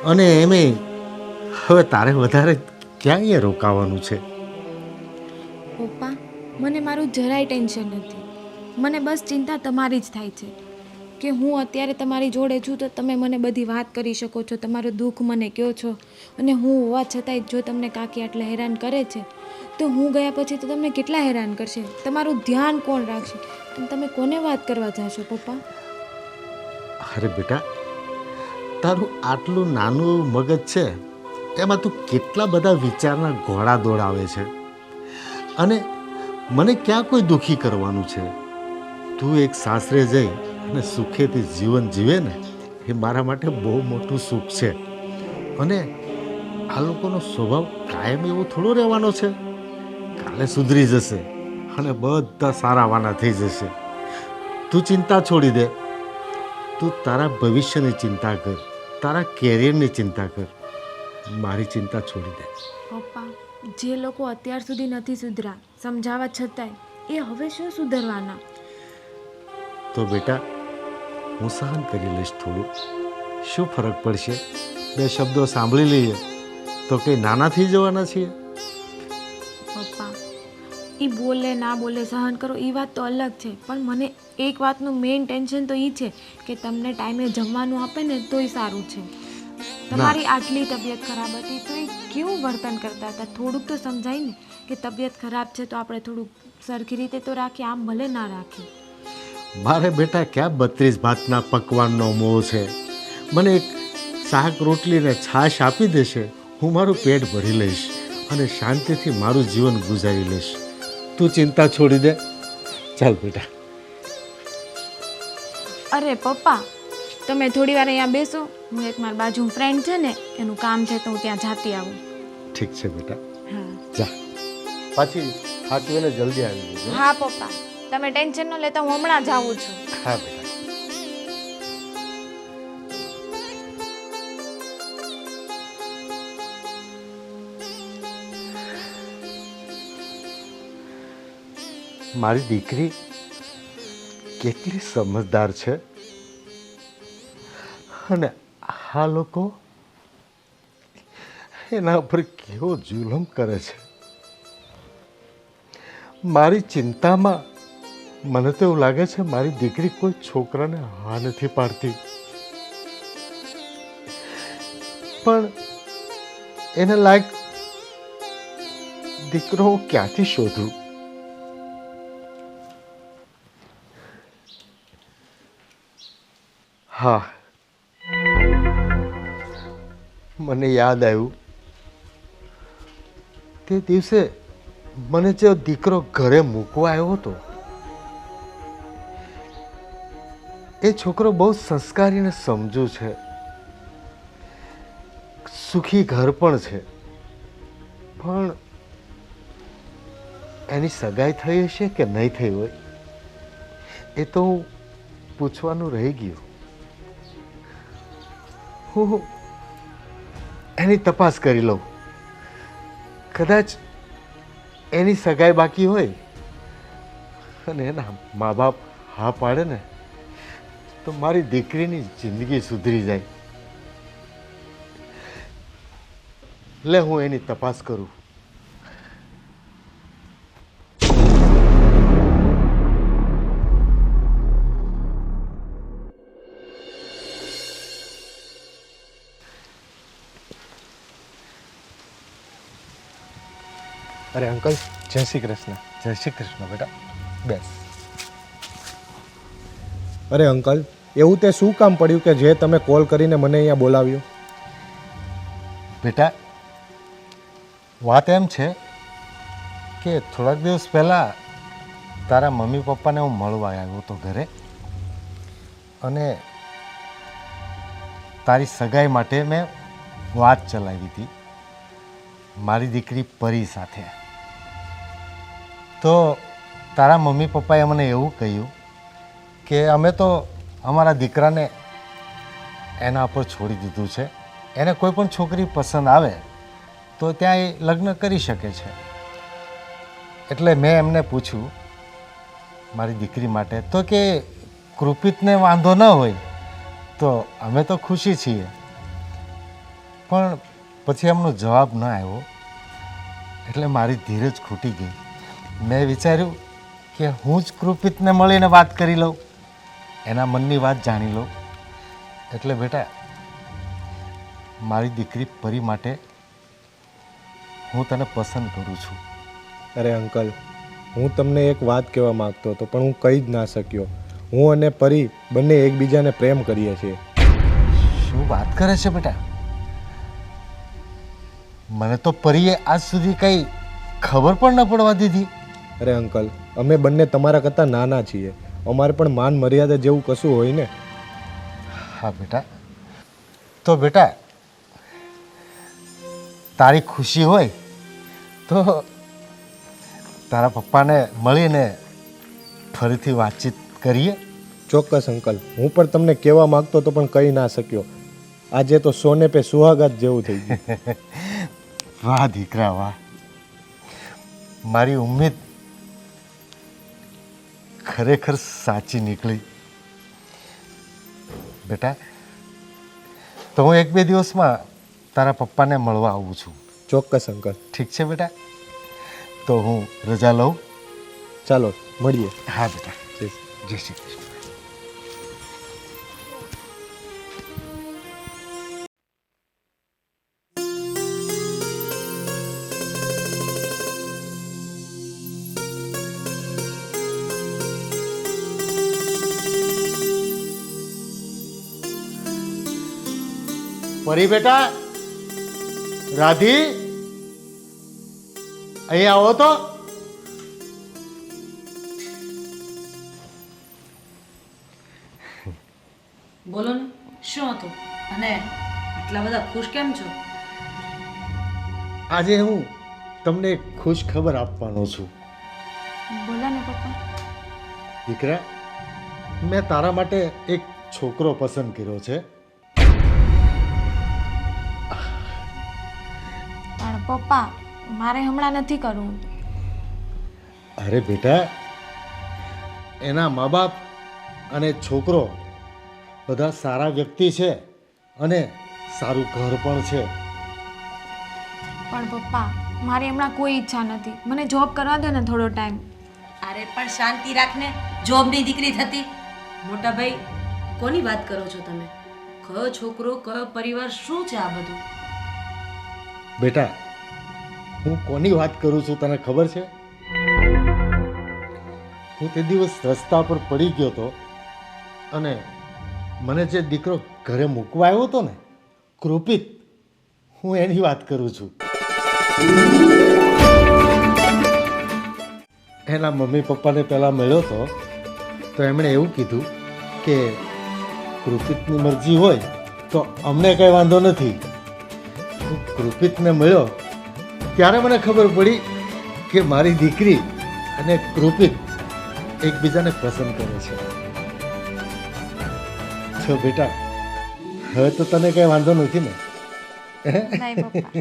અને એમે હવે તારે વધારે ક્યાં અહીંયા રોકાવાનું છે? પપ્પા, મને મારું જરાય ટેન્શન નથી. મને બસ ચિંતા તમારી જ થાય છે કે હું અત્યારે તમારી જોડે છું તો તમે મને બધી વાત કરી શકો છો, તમારું દુઃખ મને કહો છો. અને હું હોવા છતાંય જો તમને કાકી આટલા હેરાન કરે છે તો હું ગયા પછી તો તમને કેટલા હેરાન કરશે? તમારું ધ્યાન કોણ રાખશે? અને તમે કોને વાત કરવા જાશો પપ્પા? અરે બેટા, તારું આટલું નાનું મગજ છે એમાં તું કેટલા બધા વિચારના ઘોડા દોડાવે છે. અને મને ક્યાં કોઈ દુઃખી કરવાનું છે? તું એક સાસરે જઈ અને સુખેથી જીવન જીવે ને એ મારા માટે બહુ મોટું સુખ છે. અને આ લોકોનો સ્વભાવ કાયમ એવો થોડો રહેવાનો છે. કાલે સુધરી જશે અને બધા સારાવાના થઈ જશે. તું ચિંતા છોડી દે. તું તારા ભવિષ્યની ચિંતા કર, તારા કેરિયરની ચિંતા કર. મારી ચિંતા છોડી દે. પપ્પા, જે લોકો અત્યાર સુધી નથી સુધરા સમજાવવા છતાંય એ હવે શું સુધરવાના? તો બેટા, હું સહન કરી લઈશ થોડું. શું ફરક પડશે? 2 શબ્દો સાંભળી લઈએ તો કંઈ નાના થઈ જવાના છીએ? પપ્પા, એ બોલે ના બોલે સહન કરો એ વાત તો અલગ છે, પણ મને એક વાતનું મેઇન ટેન્શન તો એ છે કે તમને ટાઈમે જમવાનું આપે ને તોય સારું છે. તમારી આટલી તબિયત ખરાબ હતી તો એ કેવું વર્તન કરતા હતા? થોડુંક તો સમજાય ને કે તબિયત ખરાબ છે તો આપણે થોડુંક સરખી રીતે તો રાખીએ, આમ ભલે ના રાખીએ. મારે બેટા ક્યાં 32 ભાતના પકવાનનો મોહ છે? મને એક શાક રોટલી ને છાશ આપી દેશે, હું મારું પેટ ભરી લઈશ અને શાંતિથી મારું જીવન ગુજારી લઈશ. તું ચિંતા છોડી દે. ચાલ બેટા. અરે પપ્પા, તમે થોડી વાર અહીંયા બેસો, હું એક મારી બાજુ ફ્રેન્ડ છે ને એનું કામ છે તો હું ત્યાં જાતી આવું. ઠીક છે બેટા, હા જા. પાછી હાચવીને જલ્દી આવી જજો. હા પપ્પા, તમે ટેન્શન ન લેતા, હું હમણાં જ આવું છું. હા બેટા. મારી દીકરી કેટલી સમજદાર છે અને આ લોકો એના ઉપર કેવો જુલમ કરે છે. મારી ચિંતામાં મને તો એવું લાગે છે મારી દીકરી કોઈ છોકરાને હા નથી પાડતી, પણ એને લાયક દીકરો હું ક્યાંથી શોધું? હા, મને યાદ આવ્યું તે દિવસે મને જે દીકરો ઘરે મૂકવા આવ્યો હતો એ છોકરો બહુ સંસ્કારી અને સમજુ છે, સુખી ઘર પણ છે, પણ એની સગાઈ થઈ હશે કે નહીં થઈ હોય એ તો હું પૂછવાનું રહી ગયું. હું એની તપાસ કરી લઉં, કદાચ એની સગાઈ બાકી હોય અને એના મા બાપ હા પાડે ને તો મારી દીકરીની જિંદગી સુધરી જાય. લે હું એની તપાસ કરું. અરે અંકલ, જય શ્રી કૃષ્ણ. જય શ્રી કૃષ્ણ બેટા, બેસ. અરે અંકલ, એવું તે શું કામ પડ્યું કે જે તમે કોલ કરીને મને અહીંયા બોલાવ્યો? બેટા વાત એમ છે કે થોડાક દિવસ પહેલાં તારા મમ્મી પપ્પાને હું મળવા આવ્યો હતો ઘરે, અને તારી સગાઈ માટે મેં વાત ચલાવી હતી મારી દીકરી પરી સાથે. તો તારા મમ્મી પપ્પાએ મને એવું કહ્યું કે અમે તો અમારા દીકરાને એના પર છોડી દીધું છે, એને કોઈ પણ છોકરી પસંદ આવે તો ત્યાં એ લગ્ન કરી શકે છે. એટલે મેં એમને પૂછ્યું મારી દીકરી માટે, તો કે કૃપિતને વાંધો ન હોય તો અમે તો ખુશી છીએ. પણ પછી એમનો જવાબ ન આવ્યો એટલે મારી ધીરજ ખૂટી ગઈ. મેં વિચાર્યું કે હું જ કૃપિતને મળીને વાત કરી લઉં, એના મનની વાત જાણી લઉં. એટલે બેટા મારી દીકરી પરી માટે હું તને પસંદ કરું છું. અરે અંકલ, હું તમને એક વાત કહેવા માગતો હતો પણ હું કહી જ ના શક્યો. હું અને પરી બંને એકબીજાને પ્રેમ કરીએ છીએ. શું વાત કરે છે બેટા? મને તો પરીએ આજ સુધી કંઈ ખબર પણ ન પડવા દીધી. અરે અંકલ, અમે બંને તમારા કરતાં નાના છીએ, અમારે પણ માન મર્યાદા જેવું કશું હોય ને. હા બેટા, તો બેટા તારી ખુશી હોય તો તારા પપ્પાને મળીને ફરીથી વાતચીત કરીએ. ચોક્કસ અંકલ, હું પણ તમને કહેવા માગતો તો પણ કહી ના શક્યો. આજે તો સોને પે સુહાગત જેવું થઈ ગયું. વાહ દીકરા વાહ, મારી ઉમ્મીદ ખરેખર સાચી નીકળી. બેટા તો હું 1-2 દિવસમાં તારા પપ્પાને મળવા આવું છું. ચોક્કસ અંકલ. ઠીક છે બેટા, તો હું રજા લઉં. ચાલો મળીએ. હા બેટા, જય શ્રી કૃષ્ણ. પરી બેટા, રાધી અહીંયા આવો તો. બોલો ને, શું હતું? અને આટલા બધા ખુશ કેમ છો? આજે હું તમને એક ખુશ ખબર આપવાનો છું. બોલો ને પપ્પા. દીકરા, મેં તારા માટે એક છોકરો પસંદ કર્યો છે. પણ પપ્પા, મારે હમણાં નથી કરવું. અરે બેટા, એના મા બાપ અને છોકરો બધા સારા વ્યક્તિ છે અને સારું ઘર પણ છે. પણ પપ્પા, મારી હમણાં કોઈ ઈચ્છા નથી. મને જોબ કરવા દો ને થોડો ટાઈમ. અરે પણ શાંતિ રાખને, જોબની દીકરી થતી. મોટા ભાઈ, કોની વાત કરો છો તમે? કયો છોકરો, કયો પરિવાર, શું છે આ બધું? બેટા, હું કોની વાત કરું છું તને ખબર છે? હું તે દિવસ રસ્તા પર પડી ગયો હતો અને મને જે દીકરો ઘરે મૂકવા આવ્યો હતો ને, કૃપિત, હું એની વાત કરું છું. એના મમ્મી પપ્પાને પહેલાં મળ્યો હતો તો એમણે એવું કીધું કે કૃપિતની મરજી હોય તો અમને કંઈ વાંધો નથી. હું કૃપિતને મળ્યો ત્યારે મને ખબર પડી કે મારી દીકરી અને કૃપિત એકબીજાને પસંદ કરે છે. છો બેટા, હવે તો તને કંઈ વાંધો નથી ને? નહીં પપ્પા.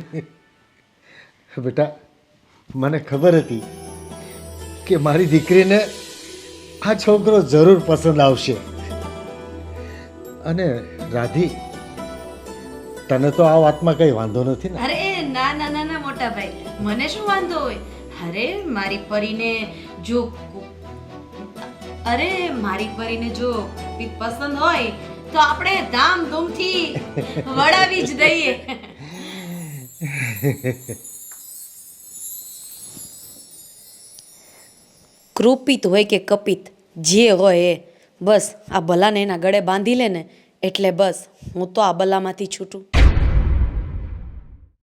બેટા, મને ખબર હતી કે મારી દીકરીને આ છોકરો જરૂર પસંદ આવશે. અને રાધી, તને તો આ વાતમાં કંઈ વાંધો નથી ને? અરે ના ના ના ના મોટા ભાઈ, મને શું વાંધો હોય? અરે મારી પરીને જો કૃપિત પસંદ હોય તો આપણે ધામધૂમથી વડાવી જ દઈએ. કૃપિત હોય કે કપિત, જે હોય એ, બસ આ ભલાને એના ગળે બાંધી લે ને એટલે બસ હું તો આ બલામાંથી છૂટું.